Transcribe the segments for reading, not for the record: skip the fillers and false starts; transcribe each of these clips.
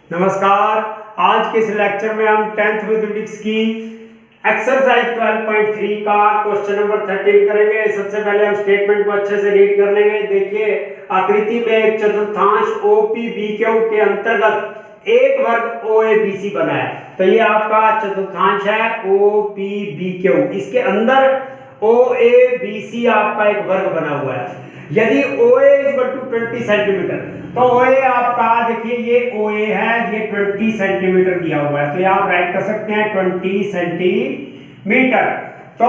नमस्कार। आज के इस लेक्चर में हम 10th मैथमेटिक्स की एक्सरसाइज 12.3 का क्वेश्चन नंबर 13 करेंगे। सबसे पहले हम स्टेटमेंट को अच्छे से रीड कर लेंगे। देखिए, आकृति में एक चतुर्थांश OPBQ के अंतर्गत एक वर्ग OABC बना है। तो ये आपका चतुर्थांश है OPBQ। इसके अंदर OABC आपका एक वर्ग बना हुआ है। यदि OA = 20 सेंटीमीटर, तो OA आपका देखिए ये OA है, ये 20 सेंटीमीटर दिया हुआ है। तो ये आप राइट कर सकते हैं 20 सेंटीमीटर। तो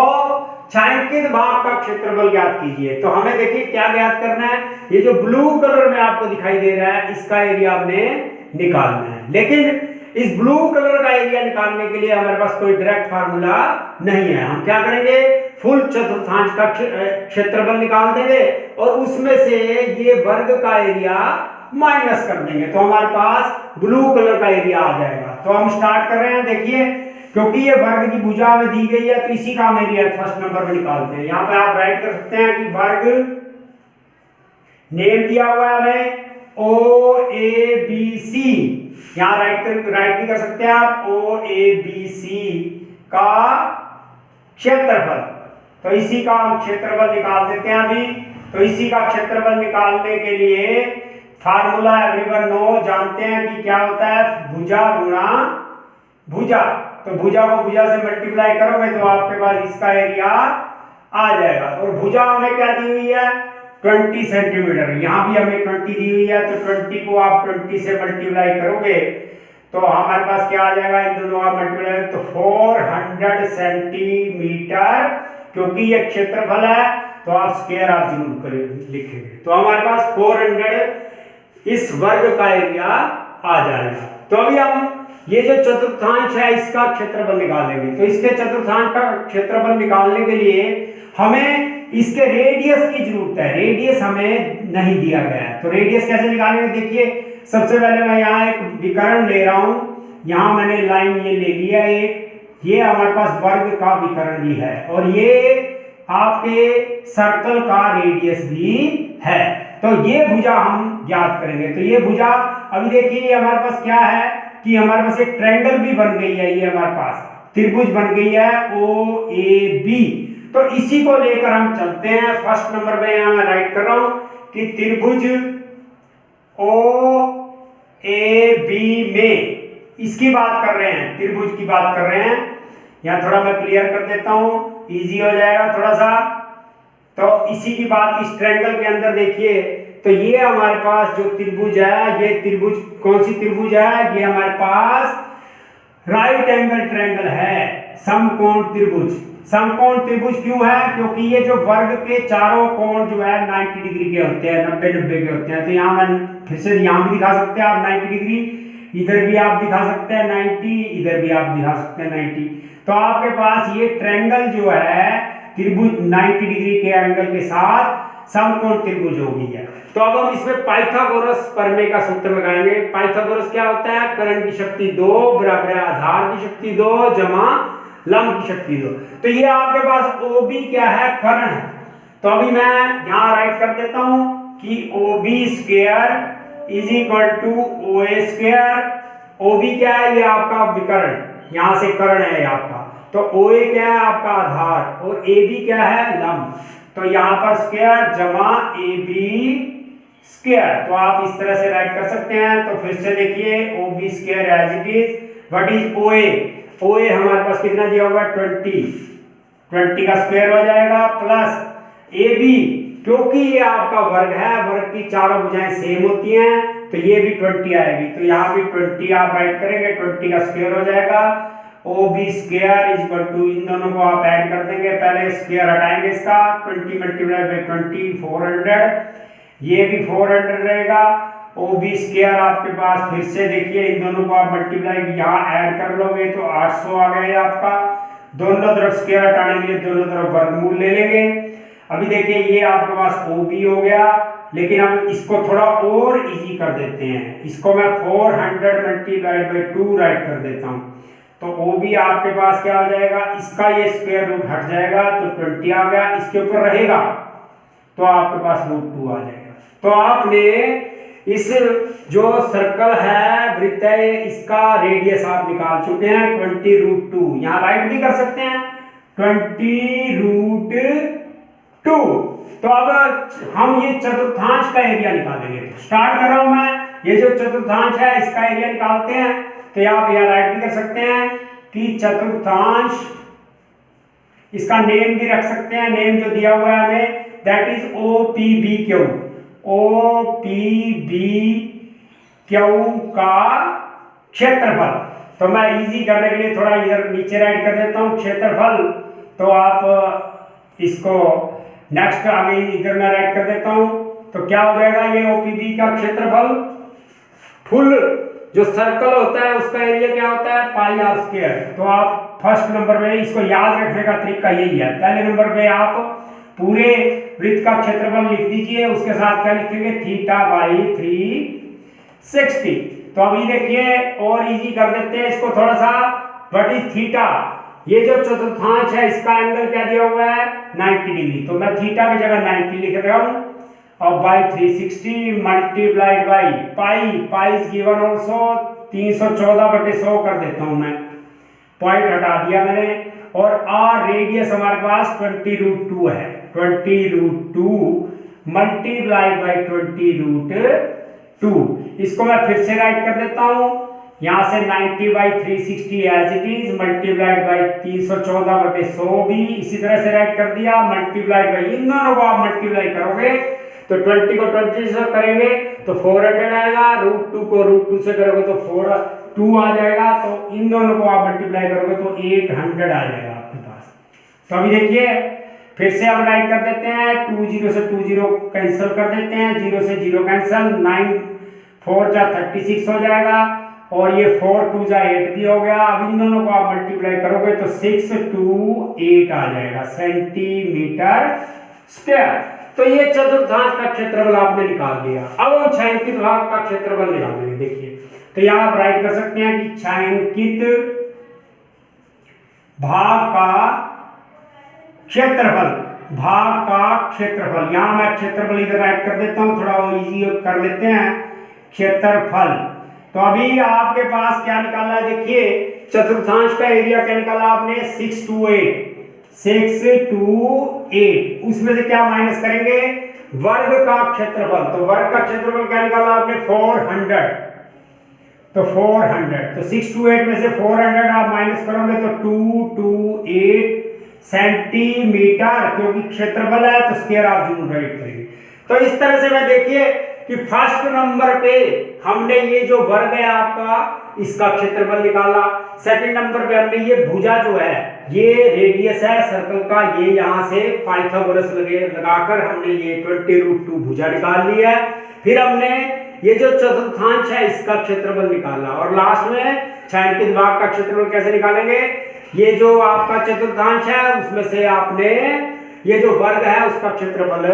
छायांकित भाग का क्षेत्रफल ज्ञात कीजिए। तो हमें देखिए क्या ज्ञात करना है, ये जो ब्लू कलर में आपको दिखाई दे रहा है इसका एरिया हमने निकालना है। लेकिन इस ब्लू कलर का एरिया निकालने के लिए हमारे पास कोई डायरेक्ट फार्मूला नहीं है। हम क्या करेंगे, फुल चतुर्थांश का क्षेत्रफल निकाल देंगे और उसमें से ये वर्ग का एरिया माइनस कर देंगे। तो हमारे पास ब्लू कलर का एरिया आ जाएगा। तो हम स्टार्ट कर रहे हैं। देखिए, क्योंकि ये वर्ग की भुजा में दी गई है तो इसी का हम एरिया फर्स्ट नंबर में निकालते हैं। यहाँ पे आप राइट कर सकते हैं कि वर्ग नेम दिया हुआ है हमें OABC। यहाँ राइट भी कर सकते हैं आप OABC का क्षेत्रफल। तो इसी का हम क्षेत्रफल निकाल देते हैं अभी। तो इसी का क्षेत्रफल निकालने के लिए फार्मूला एवरीवन नो जानते हैं कि क्या होता है, भुजा गुणा भुजा। तो भुजा को भुजा से मल्टीप्लाई करोगे तो आपके पास इसका एरिया आ जाएगा। और भुजा हमें क्या दी हुई है, 20 सेंटीमीटर। यहाँ भी हमें 20 दी हुई है। तो 20 को आप 20 से मल्टीप्लाई करोगे तो हमारे पास क्या आ जाएगा, इन दोनों का मल्टीप्लाई तो 400 सेंटीमीटर। क्योंकि ये क्षेत्रफल है तो आप स्क्वायर आप जरूर करें लिखेंगे। तो हमारे पास 400 इस वर्ग का एरिया आ जाएगा। तो अभी हम ये जो चतुर्थांश है इसका क्षेत्रफल निकालेंगे। तो इसके चतुर्थांश का क्षेत्रफल निकालने के लिए हमें इसके रेडियस की जरूरत है। रेडियस हमें नहीं दिया गया है। तो रेडियस कैसे निकालेंगे, देखिए सबसे पहले मैं यहाँ एक विकर्ण ले रहा हूँ। यहाँ मैंने लाइन ये ले लिया एक, ये हमारे पास वर्ग का विकर्ण भी है और ये आपके सर्कल का रेडियस भी है। तो ये भुजा हम ज्ञात करेंगे। तो ये भुजा अभी देखिए हमारे पास क्या है कि हमारे पास एक ट्रायंगल भी बन गई है। ये हमारे पास त्रिभुज बन गई है OAB। तो इसी को लेकर हम चलते हैं। फर्स्ट नंबर में यहाँ मैं राइट कर रहा हूं कि त्रिभुज OAB में इसकी बात कर रहे हैं, त्रिभुज की बात कर रहे हैं। यहाँ थोड़ा मैं क्लियर कर देता हूं, इजी हो जाएगा थोड़ा सा। तो इसी की बात इस ट्रायंगल के अंदर देखिए। तो ये हमारे पास जो त्रिभुज है, ये त्रिभुज कौन सी त्रिभुज है, ये हमारे पास राइट एंगल ट्रायंगल है, समकोण त्रिभुज। समकोण त्रिभुज क्यों है, क्योंकि ये जो वर्ग के चारों कोण जो है 90 डिग्री के होते हैं, 90 के होते हैं। तो यहाँ मैं फिर से यहाँ भी दिखा सकते हैं आप 90 डिग्री, इधर भी आप दिखा सकते हैं 90, इधर भी आप दिखा सकते हैं 90। तो आपके पास ये ट्रायंगल जो है त्रिभुज 90 डिग्री के एंगल के साथ समकोण त्रिभुज हो गई है। तो अब हम इसमें पाइथागोरस प्रमेय का सूत्र लगाएंगे। पाइथागोरस क्या होता है, कर्ण की शक्ति 2 बराबर है आधार की शक्ति 2 जमा लंब की शक्ति 2। तो ये आपके पास OB क्या है, कर्ण है। तो अभी मैं यहाँ राइट कर देता हूं कि OB square is equal to OA square. OB क्या है, ये आपका विकर्ण, यहाँ से कर्ण है आपका। तो OA क्या है, आपका आधार, और AB क्या है, लंब। तो यहाँ पर स्क्वायर जमा AB स्क्वायर। तो आप इस तरह से राइट कर सकते हैं। तो फिर से देखिए OB square as it is. What is OA, OA हमारे पास कितना दिया हुआ है 20 का स्क्वायर हो जाएगा प्लस AB, क्योंकि ये आपका वर्ग है, वर्ग की चारों भुजाएं सेम होती हैं तो ये भी 20 आएगी। तो यहाँ भी 20 आप राइट करेंगे, 20 का स्क्वायर हो जाएगा। OB square is equal to, इन दोनों को आप ऐड कर देंगे, पहले स्क्वायर हटाएंगे इसका, 20 मल्टीप्लाई बाय 20 400, ये भी 400 रहेगा। OB स्क्वायर आपके पास फिर से देखिए इन दोनों को आप मल्टीप्लाई यहाँ ऐड कर लोगे तो 800 आ गया आपका। दोनों तरफ स्क्वायर हटाने के लिए दोनों तरफ वर्गमूल ले लेंगे। अभी देखिए ये आपके पास OB हो गया, लेकिन हम इसको थोड़ा और इजी कर देते हैं। इसको मैं 400 मल्टीप्लाइड बाय 2 राइट कर देता हूँ। तो OB आपके पास क्या हो जाएगा, इसका ये स्क्वायर रूट हट जाएगा तो 20 आ गया, इसके ऊपर रहेगा तो आपके पास √2 आ जाएगा। तो आपने इस जो सर्कल है वृत्त है इसका रेडियस आप निकाल चुके हैं 20√2। यहाँ राइट भी कर सकते हैं 20√2। तो अब हम ये चतुर्थांश का एरिया निकालेंगे। तो स्टार्ट कर रहा हूं मैं। ये जो चतुर्थांश है इसका एरिया निकालते हैं। तो आप यहाँ राइट भी कर सकते हैं कि चतुर्थांश, इसका नेम भी रख सकते हैं, नेम जो दिया हुआ है हमें दैट इज OPBQ। OPBQ का क्षेत्रफल। तो मैं इजी करने के लिए थोड़ा इधर नीचे राइट कर देता हूं क्षेत्रफल। तो आप इसको नेक्स्ट आगे इधर मैं राइट कर देता हूं। तो क्या हो जाएगा ये OPB का क्षेत्रफल। फुल जो सर्कल होता है उसका एरिया क्या होता है πr²। तो आप फर्स्ट नंबर पे इसको याद रखने का तरीका यही है। पहले नंबर पे आप पूरे वृत्त का क्षेत्रफल लिख दीजिए, उसके साथ क्या लिखेंगे θ/360। तो अभी देखिए और इजी कर देते हैं इसको थोड़ा सा। What is theta. ये जो चतुर्थांश है इसका एंगल क्या दिया हुआ है 90 डिग्री। तो मैं थीटा की जगह 90 लिख रहा हूं और by 360 multiplied by pi is given also 314/100 कर देता हूं मैं। पॉइंट हटा दिया मैंने। और आर रेडियस हमारे पास 20√2 है। 20√2 मल्टीप्लाइड बाई 20√2। इसको मैं फिर से राइट कर देता हूं। यहां से 90/360 as it is multiplied by 314/100 भी इसी तरह से राइट कर दिया। मल्टीप्लाइड बाई इन दोनों को आप मल्टीप्लाई करोगे तो 20 को 20 से करेंगे तो 400 आएगा। √2 को √2 से करोगे तो 2 आ जाएगा। तो इन दोनों को आप मल्टीप्लाई करोगे तो 800 आ जाएगा आपके पास। तो अभी देखिए फिर से हम राइट कर देते हैं। 20 से 20 कैंसिल कर देते हैं, 0 से 0 कैंसिल, 9 4 जा 36 हो जाएगा और ये 4 2 जा 8 भी हो गया। अब इन दोनों को आप मल्टीप्लाई करोगे तो 6 2 8 आ जाएगा सेंटीमीटर स्क्वायर। तो ये चतुर्थांश का क्षेत्रफल आपने निकाल लिया। अब हम छायांकित भाग का क्षेत्रफल निकालेंगे। देखिए तो यहाँ आप राइट कर सकते हैं कि छायांकित भाग का क्षेत्रफल, यहां मैं क्षेत्रफल इधर राइट कर देता हूं, थोड़ा वो इजी कर लेते हैं क्षेत्रफल। तो अभी आपके पास क्या निकालना है देखिए चतुर्थांश का एरिया क्या निकाला आपने 6 to 8। उसमें से क्या माइनस करेंगे वर्ग का क्षेत्रफल। तो वर्ग का क्षेत्रफल क्या निकाला आपने 400। तो 400 तो 6 to 8 में से 400 आप माइनस करोगे तो 2 to 8 सेंटीमीटर, क्योंकि क्षेत्रफल है तो स्क्वायर आप जरूर राइट करेंगे। तो इस तरह से मैं देखिए कि फर्स्ट नंबर पे हमने ये जो वर्ग है आपका इसका क्षेत्रफल निकाला। सेकंड नंबर पे हमने ये भुजा जो है ये रेडियस है सर्कल का, ये यहां से पाइथागोरस लगाकर हमने ये 20√2 भुजा निकाल ली है। फिर हमने ये जो चतुर्थांश है इसका क्षेत्रफल निकाला और लास्ट में छायांकित भाग का क्षेत्रफल कैसे निकालेंगे। ये जो आपका चतुर्थांश है उसमें से आपने ये जो वर्ग है उसका क्षेत्रफल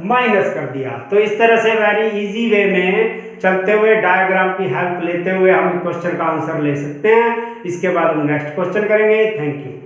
माइनस कर दिया। तो इस तरह से वेरी इजी वे में चलते हुए डायग्राम की हेल्प लेते हुए हम क्वेश्चन का आंसर ले सकते हैं। इसके बाद हम नेक्स्ट क्वेश्चन करेंगे। Thank you.